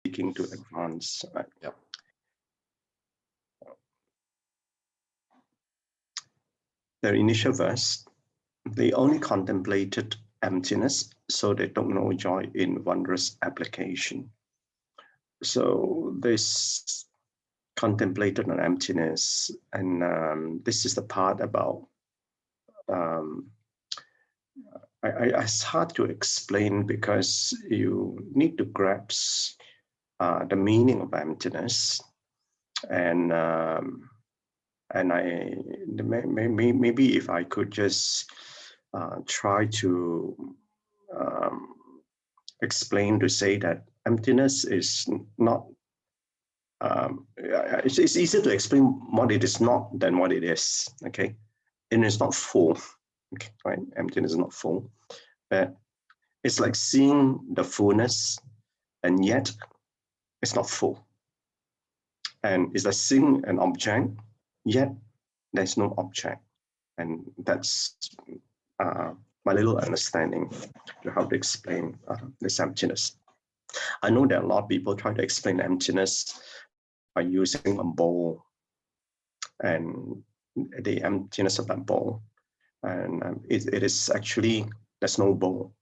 seeking to advance. Right? Yep. The initial verse, they only contemplated emptiness, so they took no joy in wondrous application. So this contemplated on emptiness, and this is the part about it's hard to explain because you need to grasp the meaning of emptiness, and maybe if I could just try to explain to say that emptiness is not. It's easier to explain what it is not than what it is. Okay, and it's not full. Okay, right? Emptiness is not full, but it's like seeing the fullness, and yet it's not full. And it's like seeing an object, yet there's no object. And that's my little understanding to how to explain this emptiness. I know that a lot of people try to explain emptiness by using a bowl and the emptiness of that bowl. And it is actually, there's no bowl,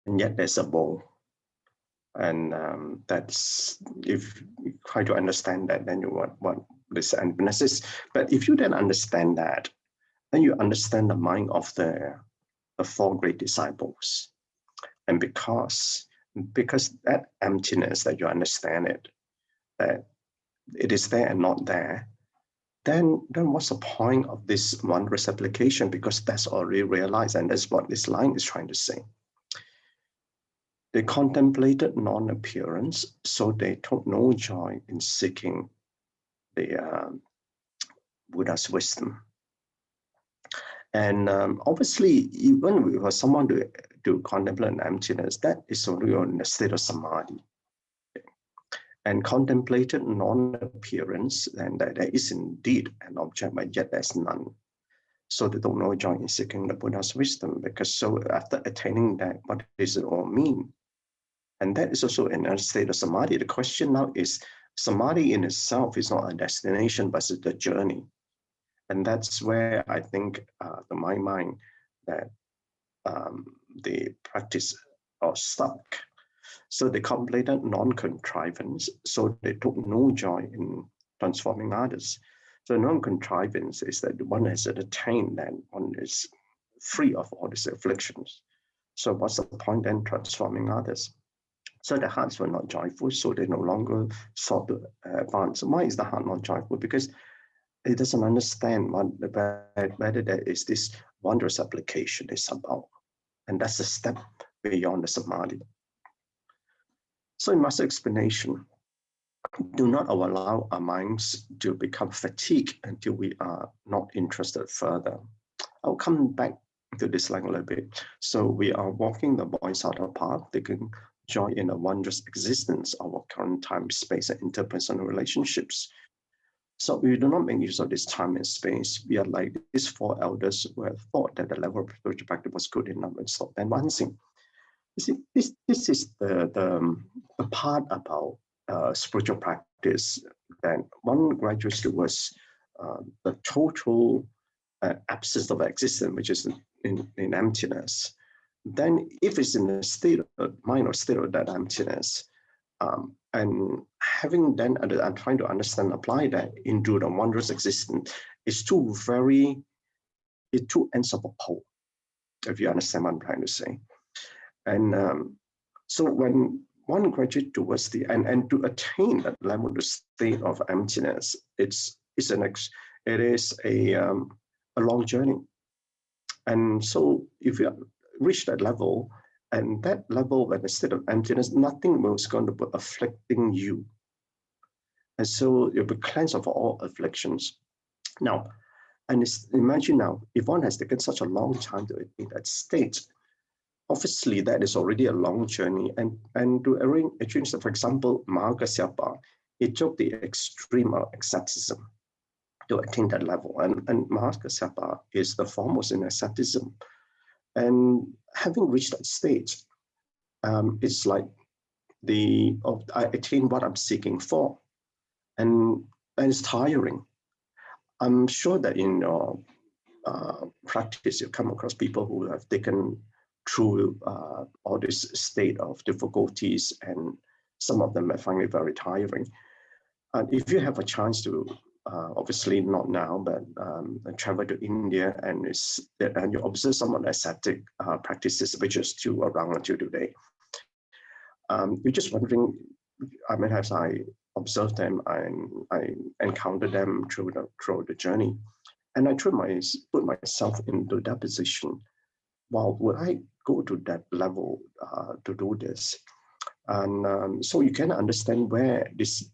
and yet there's a bowl. And that's, if you try to understand that, then you what this emptiness is. But if you then understand that, then you understand the mind of the four great disciples. And because that emptiness, that you understand it, that it is there and not there, then what's the point of this wondrous application? Because that's already realized, and that's what this line is trying to say. They contemplated non-appearance, so they took no joy in seeking the Buddha's wisdom. And obviously, even for someone to contemplate an emptiness, that is already in a state of samadhi. And contemplated non-appearance, and that there is indeed an object, but yet there's none. So they don't know joy in seeking the Buddha's wisdom, because so after attaining that, what does it all mean? And that is also in a state of samadhi. The question now is, samadhi in itself is not a destination, but it's a journey. And that's where I think, to my mind, that the practice are stuck. So they contemplated non-contrivance, so they took no joy in transforming others. So non-contrivance is that one has attained that one is free of all these afflictions. So what's the point then transforming others? So the hearts were not joyful, so they no longer sought to advance. Why is the heart not joyful? Because it doesn't understand whether there is this wondrous application is about. And that's a step beyond the samadhi. So in master explanation, do not allow our minds to become fatigued until we are not interested further. I'll come back to this line a little bit. So we are walking the bodhisattva path, taking joy in the wondrous existence of our current time, space, and interpersonal relationships. So we do not make use of this time and space. We are like these four elders who have thought that the level of spiritual practice was good enough and stopped advancing. You see, this is the part about spiritual practice, that one graduates towards the total absence of existence, which is in emptiness. Then if it's in a state of mind or state of that emptiness, and having then, I'm trying to understand, apply that into the wondrous existence, is two ends of a pole, if you understand what I'm trying to say. And so when one graduates towards the and to attain that level, the state of emptiness, it is a long journey. And so if you reach that level, and that level, when the state of emptiness, nothing was going to be afflicting you. And so you'll be cleansed of all afflictions. Now, and imagine now, if one has taken such a long time to attain that state, obviously that is already a long journey. And to arrange, for example, Mahakasyapa, it took the extreme of asceticism to attain that level. And Mahakasyapa is the foremost in asceticism. And having reached that stage, it's like I attain what I'm seeking for, and it's tiring. I'm sure that in your practice, you come across people who have taken through all this state of difficulties, and some of them are finding it very tiring. And if you have a chance to, obviously not now, but travel to India and you observe some of the ascetic practices which are still around until today, you're just wondering, I mean, as I observed them and I encountered them through the journey, and I put myself into that position. Well, would I go to that level to do this? And so you can understand where this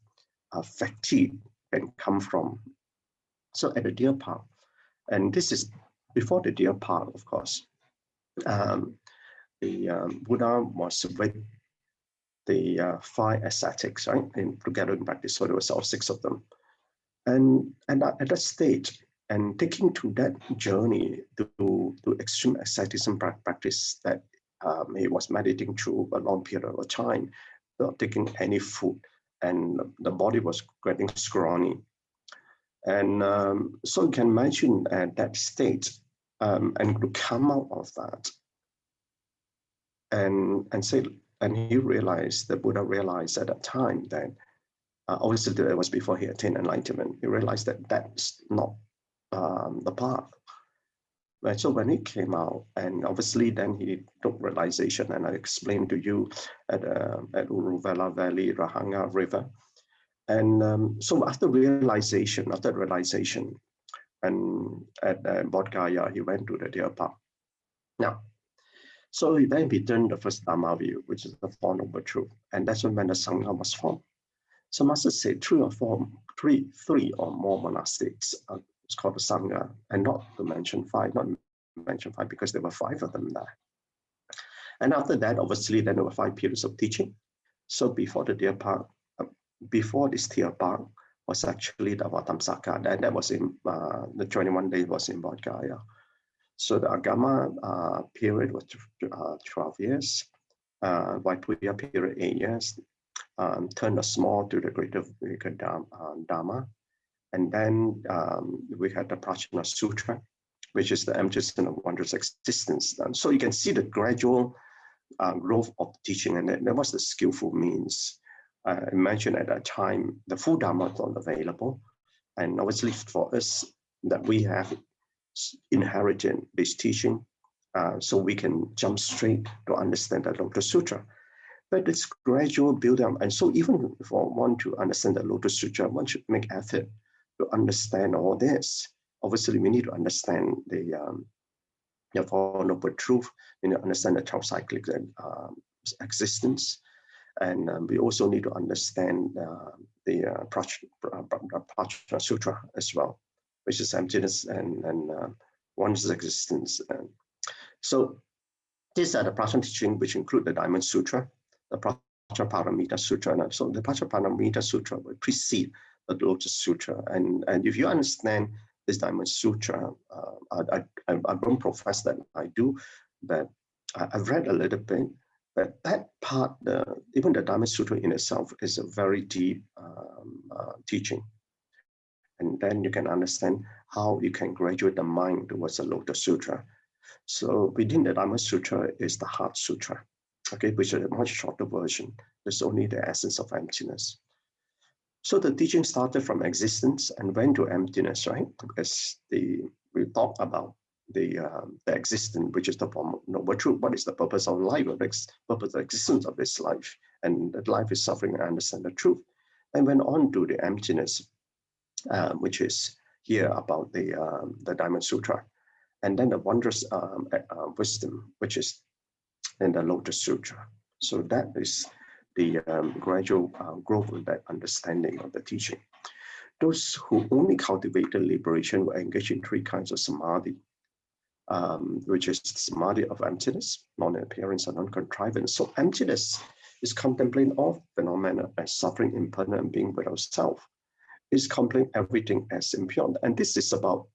fatigue can come from. So at the Deer Park, and this is before the Deer Park, of course, the Buddha was with the 5 ascetics, right, together in practice. So there was all 6 of them, and at that stage, and taking to that journey to extreme asceticism practice, that he was meditating through a long period of time, not taking any food, and the body was getting scrawny. And so you can imagine at that state, and to come out of that, and say, and he realized, the Buddha realized at that time that obviously it was before he attained enlightenment. He realized that that's not the path. Right. So when he came out, and obviously then he took realization, and I explained to you at Uruvela Valley, Rahanga River. And so after realization, and at Bodh Gaya, he went to the Deer Park. Now, so then he turned the first Dharma view, which is the Four Noble Truth, and that's when the Sangha was formed. So Master said 3 or 4, 3 or more monastics. It's called the Sangha, and not to mention 5, because there were 5 of them there. And after that, obviously, then there were 5 periods of teaching. So before the Deer Park, before this Deer Park was actually the Vatamsaka, and that was in the 21 days was in Bodh Gaya. So the Agama period was 12 years, Vaipuya period 8 years, turned the small to the greater Dharma. And then we had the Prajna Sutra, which is the emptiness and wondrous existence. So you can see the gradual growth of teaching, and that was the skillful means. I mentioned at that time, the full Dharma was not available. And obviously for us, that we have inherited this teaching, so we can jump straight to understand the Lotus Sutra. But it's gradual build up. And so even for one to understand the Lotus Sutra, one should make effort to understand all this. Obviously, we need to understand the Four Noble Truth. We need to understand the 12 cyclic existence. And we also need to understand the Prajna Sutra as well, which is emptiness and one's existence. So these are the Prajna teaching, which include the Diamond Sutra, the Prajnaparamita Sutra. So the Prajnaparamita Sutra will precede the Lotus Sutra. And if you understand this Diamond Sutra, I don't profess that I do, but I've read a little bit. But that part, even the Diamond Sutra in itself is a very deep teaching. And then you can understand how you can graduate the mind towards the Lotus Sutra. So within the Dharma Sutra is the Heart Sutra, okay, which is a much shorter version. There's only the essence of emptiness. So the teaching started from existence and went to emptiness, right? Because we talk about the existence, which is the Four Noble Truth. What is the purpose of life? What is the purpose of existence of this life? And that life is suffering, and understand the truth. And went on to the emptiness, which is here about the Diamond Sutra. And then the wondrous wisdom, which is in the Lotus Sutra. So that is the gradual growth of that understanding of the teaching. Those who only cultivated liberation were engaged in 3 kinds of samadhi, which is samadhi of emptiness, non-appearance, and non-contrivance. So emptiness is contemplating all phenomena as suffering, impermanent, and being without self. Is contemplating everything as impure. And this is about,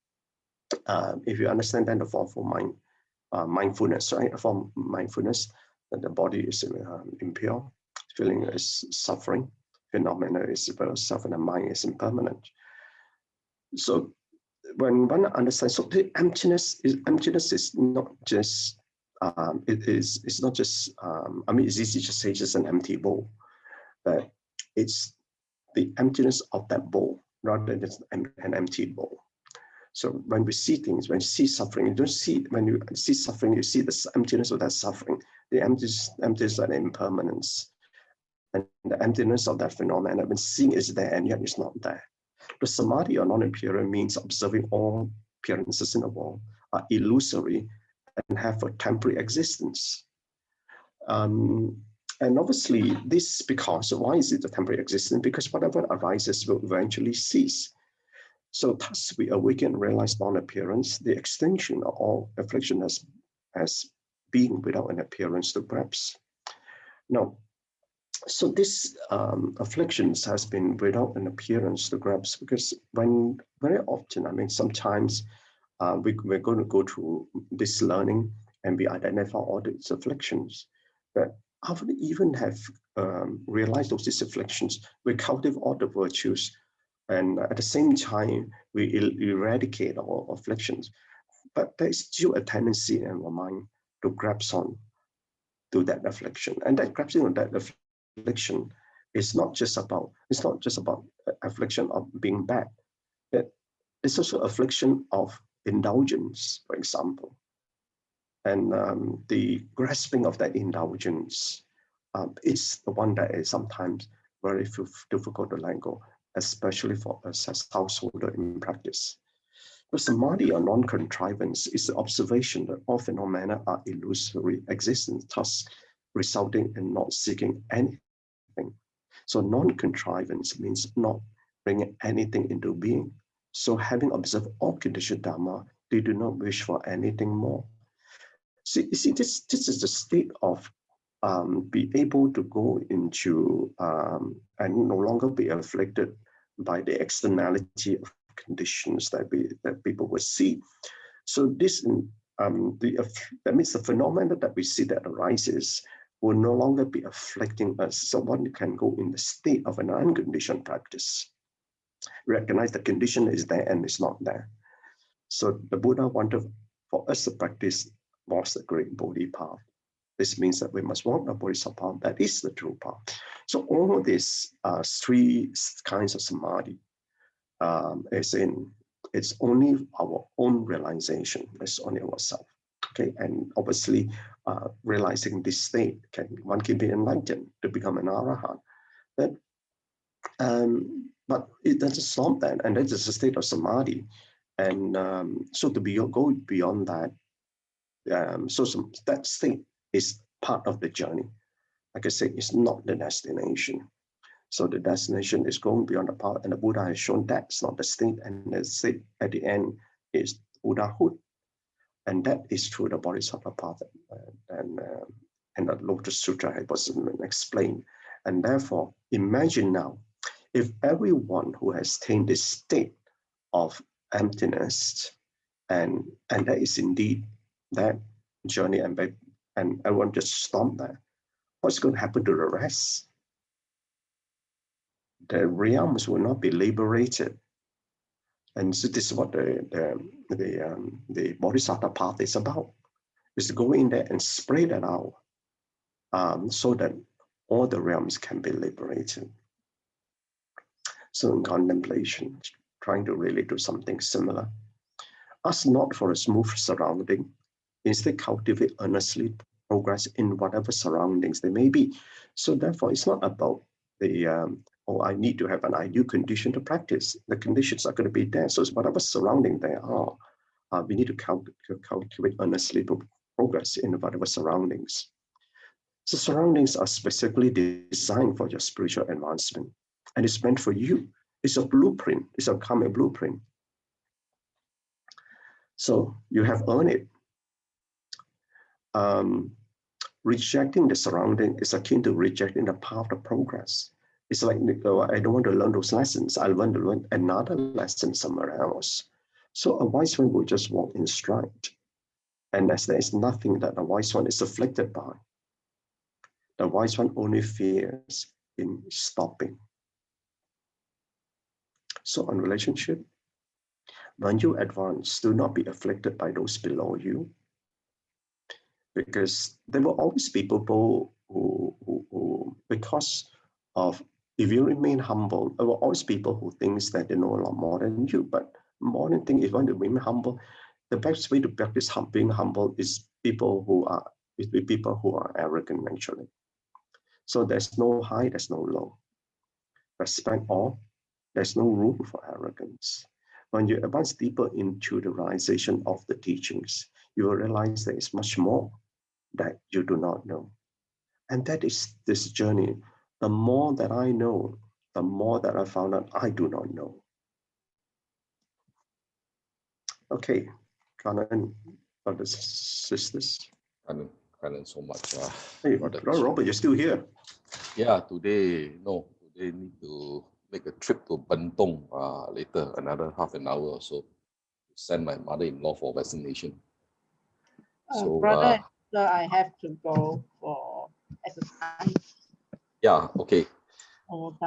if you understand then the form for mindfulness, right? A form of mindfulness, that the body is impure, feeling is suffering, phenomena is about suffering, and mind is impermanent. So when one understands, so the emptiness is not just it's not just I mean, it's easy to say just an empty bowl, but it's the emptiness of that bowl rather than an empty bowl. So when we see things, when you see suffering, you don't see, when you see suffering, you see the emptiness of that suffering, the emptiness and impermanence, and the emptiness of that phenomenon. When seeing is there and yet it's not there. The samadhi or non-appearance means observing all appearances in the world are illusory and have a temporary existence. And obviously, this because why is it a temporary existence? Because whatever arises will eventually cease. So thus we awaken and realize non-appearance, the extension of all affliction as being without an appearance to grasp. Now, so this afflictions has been without an appearance to grasp, because when very often, I mean, sometimes we're going to go through this learning and we identify all these afflictions. But after we even have realized those afflictions, we cultivate all the virtues, and at the same time, we eradicate all afflictions. But there's still a tendency in our mind to grasp on to that affliction, and that grasping on that affliction is not just about affliction of being bad, but it's also affliction of indulgence, for example. And the grasping of that indulgence is the one that is sometimes very difficult to let go, especially for us as householder in practice. The samadhi or non-contrivance is the observation that all phenomena are illusory existence, thus resulting in not seeking anything. So non-contrivance means not bringing anything into being. So having observed all conditioned dharma, they do not wish for anything more. See, you see, this is the state of be able to go into and no longer be afflicted by the externality of conditions that people will see. So this that means the phenomena that we see that arises will no longer be afflicting us. So one can go in the state of an unconditioned practice. Recognize the condition is there and it's not there. So the Buddha wanted for us to practice was the great Bodhi path. This means that we must walk the Bodhisattva path. That is the true path. So all these three kinds of samadhi it's only our own realization. It's only ourselves. Okay, and obviously, realizing this state one can be enlightened to become an arahant. But it doesn't stop that, and that is a state of samadhi. And so to go beyond that, that state is part of the journey. Like I say, it's not the destination. So the destination is going beyond the path, and the Buddha has shown that's not the state, and the state at the end is Buddhahood, and that is through the Bodhisattva path, and the Lotus Sutra was explained. And therefore, imagine now, if everyone who has attained this state of emptiness, and that is indeed that journey, and everyone just stop there, what's going to happen to the rest? The realms will not be liberated. And so this is what the Bodhisattva path is about, is to go in there and spread it out so that all the realms can be liberated. So in contemplation, trying to relate to something similar. Ask not for a smooth surrounding, instead cultivate earnestly progress in whatever surroundings they may be. So therefore, it's not about the I need to have an ideal condition to practice. The conditions are going to be there. So it's whatever surrounding they are, we need to cultivate earnestly to progress in whatever surroundings. So surroundings are specifically designed for your spiritual advancement, and it's meant for you. It's a blueprint. It's a karmic blueprint. So you have earned it. Rejecting the surrounding is akin to rejecting the path of progress. It's like, I don't want to learn those lessons. I want to learn another lesson somewhere else. So a wise one will just walk in stride. And as there is nothing that a wise one is afflicted by. The wise one only fears in stopping. So on relationship, when you advance, do not be afflicted by those below you, because there will always be people who because of, if you remain humble, there will always people who thinks that they know a lot more than you. But more than thing, if you want to remain humble, the best way to practice being humble is people who are arrogant naturally. So there's no high, there's no low. Respect all. There's no room for arrogance. When you advance deeper into the realization of the teachings, you will realize there is much more that you do not know. And that is this journey. The more that I know, the more that I found out I do not know. Okay, Kanan, brothers, sisters. Kanan so much. Hey, Brother Robert, you're still here. Yeah, today need to make a trip to Bentong later, another half an hour or so. Send my mother-in-law for vaccination. So, brother, I have to go for exercise. Yeah, okay. Oh,